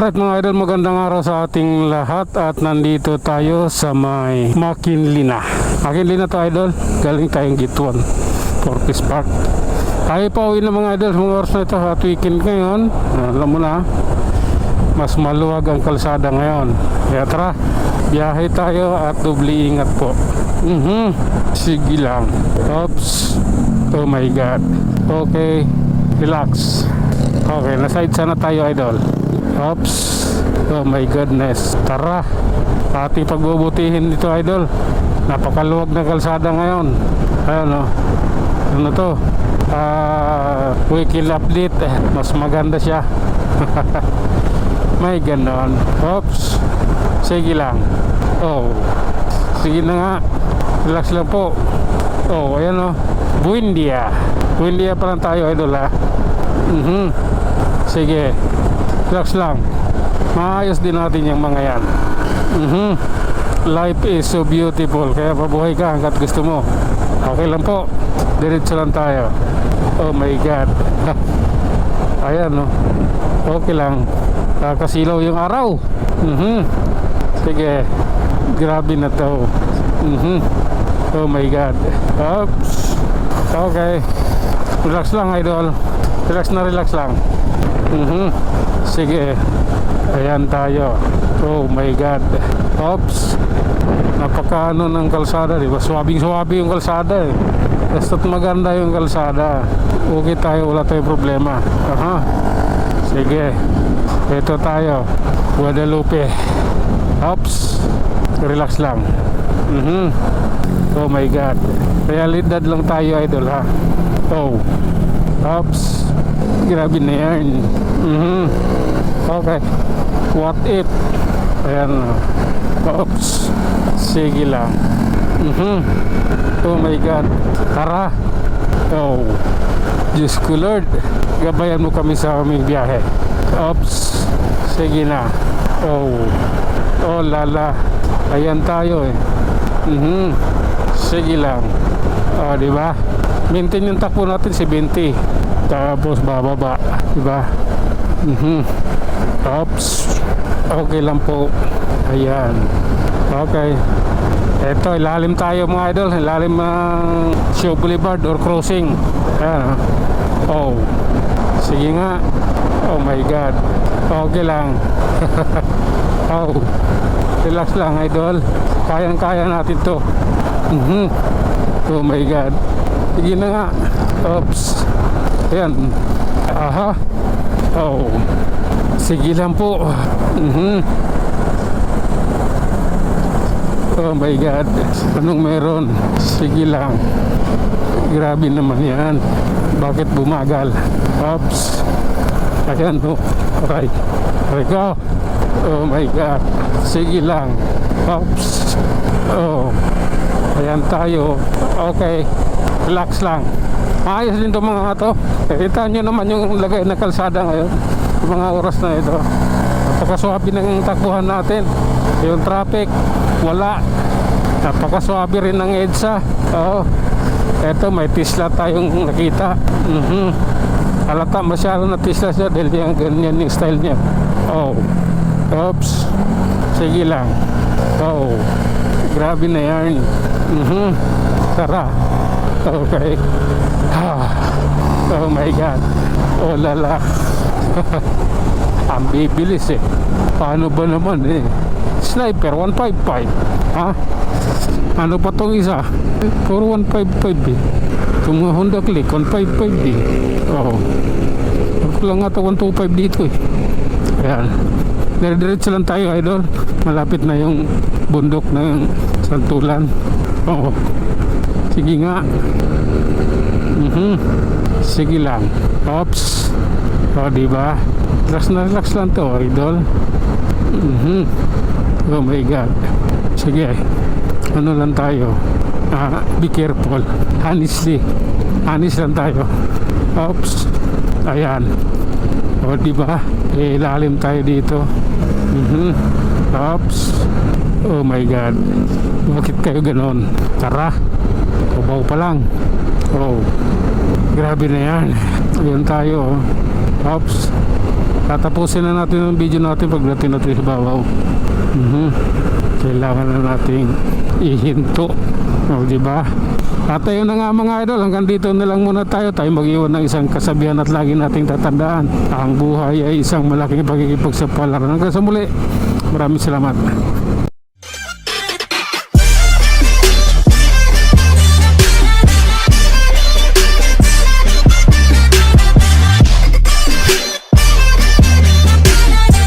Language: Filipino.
Alright mga idol, magandang araw sa ating lahat at nandito tayo sa may McKinley na to idol, galing tayong Gitwan Fortis Park. Tayo pa uwi na mga idol sa mga oras na ito at weekend ngayon. Alam mo na, mas maluwag ang kalsada ngayon, kaya tara, biyahe tayo at doble ingat po. Sige lang. Oops. Oh my god. Okay, relax. Okay, na-side sana tayo idol. Oops. Oh my goodness. Tara, ating pagbubutihin dito idol. Napakaluwag na kalsada ngayon. Ayan o. Ano to? Weekly update. Mas maganda siya. May ganon. Oops. Sige lang. Oh. Sige na nga. Relax lang po. Oh, ayan o. Buendia. Buendia pa lang tayo idol ha. Sige. Relax lang. Maayos din natin yung mga yan. Life is so beautiful. Kaya pabuhay ka hanggat gusto mo. Okay lang po. Diretso lang tayo. Oh my god. Ayan no. Okay lang. Kakasilaw yung araw. Sige. Grabe na to. Oh my god. Oops. Okay. Relax lang idol. Relax na relax lang. Sige. Ayan tayo. Oh my god. Oops. Napakaano ng kalsada, diba? Suwabing-suwabi yung kalsada eh. Basta't maganda yung kalsada. Okay tayo, wala tayong problema. Sige. Ito tayo. Guadalupe. Oops. Relax lang. Oh my god. Realidad lang tayo idol ha. Oh. Oops. Grabe na yan. Okay. What if? Ayan. Oops. Sige lang. Oh my god. Tara. Oh. Diyos ko Lord. Gabayan mo kami sa aming biyahe. Oops. Sige na. Oh. Oh lala. Ayan tayo eh. Sige lang. Oh, di ba? Maintain yung takbo natin 70. Tapos bababa, di ba? Oops. Okay lang po. Ayan. Okay. Ito, ilalim tayo mga idol. Ilalim ng Show Boulevard or crossing. Ayan. Oh. Sige nga. Oh my god. Okay lang. Oh. Relax lang idol. Kayang-kaya natin to. Oh my god. Sige na nga. Oops. Ayan. Aha. Oh. Sige lang po. Oh my god. Anong meron? Sige lang. Grabe naman yan. Bakit bumagal? Oops. Ayan po. Okay. Okay go. Oh my god. Sige lang. Oops. Oh. Ayan tayo. Okay. Relax lang. Maayos din itong mga to. Kita nyo naman yung lagay na kalsada ngayon. Yung mga oras na ito. Napakaswabe ng takbuhan natin. Yung traffic, wala. Napakaswabe rin ng EDSA. Oo. Eto, may Tesla tayong nakita. Halata masyado na Tesla siya dahil yung ganyan yung style niya. Oh. Oops. Sige lang. Oh. Grabe na yan. Tara. Okay. Oh my god. Oh lala. Ang bibilis eh. Paano ba naman eh? Sniper 155. Ha? Ano pa tong isa? Puro 155 eh. Itong Honda Click 155 eh. Oh. Ako lang nga ito 125 dito eh. Ayan. Dire-diretso lang tayo idol. Malapit na yung bundok ng Santulan. Oo. Sige nga. Sige lang. Oops. O diba? Relax na relax lang to idol. Oh my god. Sige. Ano lang tayo? Be careful. Honestly. Honest lang tayo. Oops. Ayan. O diba? Ilalim tayo dito. Oops. Oh my god. Bakit kayo ganon? Tara. Kubaw pa lang. Oh. Grabe na yan. Ayun tayo. Oops. Tatapusin na natin ang video natin pagdating natin sa babaw. Kailangan na nating ihinto. O, diba? At ayun na nga mga idol, hanggang dito na lang muna tayo. Tayo mag-iwan ng isang kasabihan at lagi nating tatandaan. Ang buhay ay isang malaking pagkikipagsapalaran. Hanggang sa muli, maraming salamat.